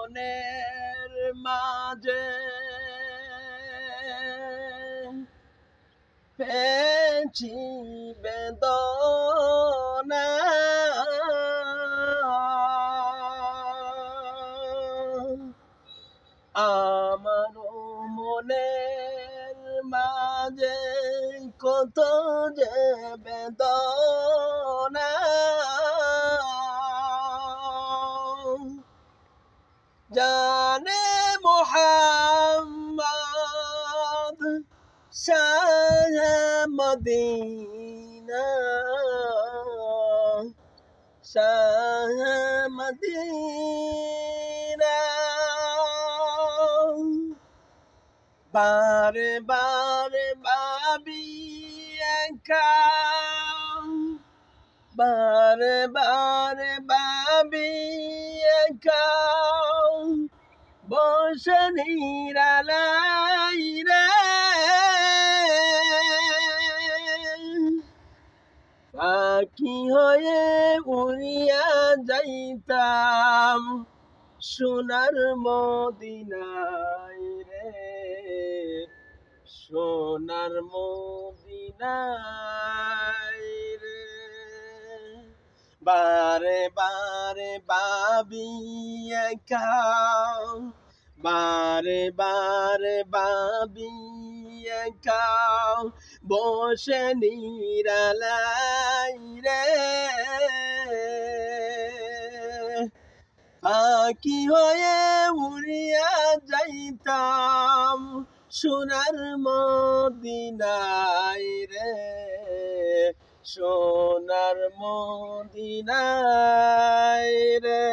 মনের মাঝে পেয়েছি বেদনা, আমারও মনের মাঝে কত যে বেদনা, জানে মোহাম্মদ শাহে মদিনা, শাহে মদিনা। বারে বারে ভাবি একা, বারে বারে ভাবি একা, বসে নিরালাই রে, পাখি হয়ে উড়িয়া যাইতাম সোনার মদিনায় রে, সোনার মদিনায় রে। বারে বারে ভাবি একা, বারে বারে ভাবি একা, বসে নিরালাই রে, পাখি হয়ে উড়িয়া যাইতাম সোনার মদিনায় রে, সোনার মদিনায় রে।